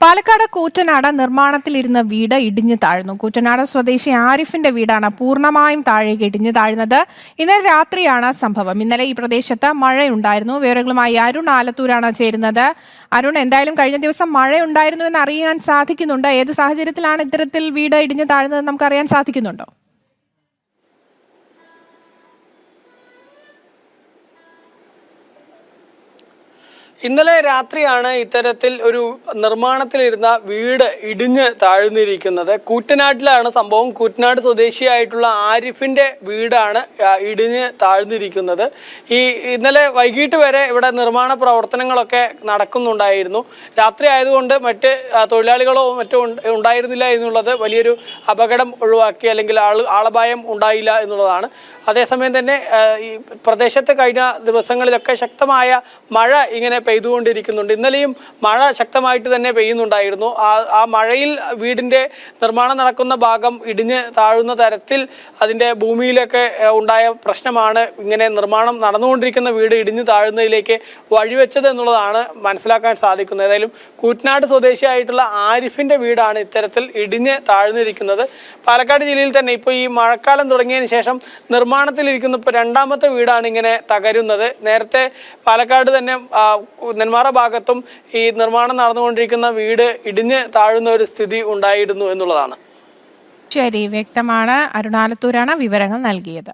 പാലക്കാട് കൂറ്റനാട് നിർമ്മാണത്തിലിരുന്ന വീട് ഇടിഞ്ഞു താഴ്ന്നു. കൂറ്റനാട് സ്വദേശി ആരിഫിന്റെ വീടാണ് പൂർണ്ണമായും താഴേക്ക് ഇടിഞ്ഞു താഴ്ന്നത്. ഇന്നലെ രാത്രിയാണ് സംഭവം. ഇന്നലെ ഈ പ്രദേശത്ത് മഴയുണ്ടായിരുന്നു. വിവരങ്ങളുമായി അരുൺ ആലത്തൂരാണ് ചേരുന്നത്. അരുൺ, എന്തായാലും കഴിഞ്ഞ ദിവസം മഴയുണ്ടായിരുന്നു എന്ന് അറിയാൻ സാധിക്കുന്നുണ്ട്. ഏത് സാഹചര്യത്തിലാണ് ഇത്തരത്തിൽ വീട് ഇടിഞ്ഞു താഴ്ന്നതെന്ന് നമുക്ക് അറിയാൻ സാധിക്കുന്നുണ്ടോ? ഇന്നലെ രാത്രിയാണ് ഇത്തരത്തിൽ ഒരു നിർമ്മാണത്തിലിരുന്ന വീട് ഇടിഞ്ഞ് താഴ്ന്നിരിക്കുന്നത്. കൂറ്റനാട്ടിലാണ് സംഭവം. കൂറ്റനാട് സ്വദേശിയായിട്ടുള്ള ആരിഫിന്റെ വീടാണ് ഇടിഞ്ഞ് താഴ്ന്നിരിക്കുന്നത്. ഇന്നലെ വൈകിട്ട് വരെ ഇവിടെ നിർമ്മാണ പ്രവർത്തനങ്ങളൊക്കെ നടക്കുന്നുണ്ടായിരുന്നു. രാത്രി ആയതുകൊണ്ട് മറ്റ് തൊഴിലാളികളോ മറ്റോ ഉണ്ടായിരുന്നില്ല എന്നുള്ളത് വലിയൊരു അപകടം ഒഴിവാക്കി, അല്ലെങ്കിൽ ആളപായം ഉണ്ടായില്ല എന്നുള്ളതാണ്. അതേസമയം തന്നെ ഈ പ്രദേശത്ത് കഴിഞ്ഞ ദിവസങ്ങളിലൊക്കെ ശക്തമായ മഴ ഇങ്ങനെ പെയ്തുകൊണ്ടിരിക്കുന്നുണ്ട്. ഇന്നലെയും മഴ ശക്തമായിട്ട് തന്നെ പെയ്യുന്നുണ്ടായിരുന്നു. ആ മഴയിൽ വീടിൻ്റെ നിർമ്മാണം നടക്കുന്ന ഭാഗം ഇടിഞ്ഞ് താഴുന്ന തരത്തിൽ അതിൻ്റെ ഭൂമിയിലൊക്കെ ഉണ്ടായ പ്രശ്നമാണ് ഇങ്ങനെ നിർമ്മാണം നടന്നുകൊണ്ടിരിക്കുന്ന വീട് ഇടിഞ്ഞ് താഴുന്നതിലേക്ക് വഴിവെച്ചത് എന്നുള്ളതാണ് മനസ്സിലാക്കാൻ സാധിക്കുന്നത്. ഏതായാലും കൂറ്റനാട് സ്വദേശിയായിട്ടുള്ള ആരിഫിൻ്റെ വീടാണ് ഇത്തരത്തിൽ ഇടിഞ്ഞ് താഴ്ന്നിരിക്കുന്നത്. പാലക്കാട് ജില്ലയിൽ തന്നെ ഇപ്പോൾ ഈ മഴക്കാലം തുടങ്ങിയതിന് ശേഷം നിർമ്മാണത്തിലിരിക്കുന്ന ഇപ്പോൾ രണ്ടാമത്തെ വീടാണ് ഇങ്ങനെ തകരുന്നത്. നേരത്തെ പാലക്കാട് തന്നെ നെന്മാറ ഭാഗത്തും ഈ നിർമ്മാണം നടന്നുകൊണ്ടിരിക്കുന്ന വീട് ഇടിഞ്ഞ് താഴുന്ന ഒരു സ്ഥിതി ഉണ്ടായിരുന്നു എന്നുള്ളതാണ്. ശരി, വ്യക്തമാണ്. അരുണാലത്തൂരാണ് വിവരങ്ങൾ നൽകിയത്.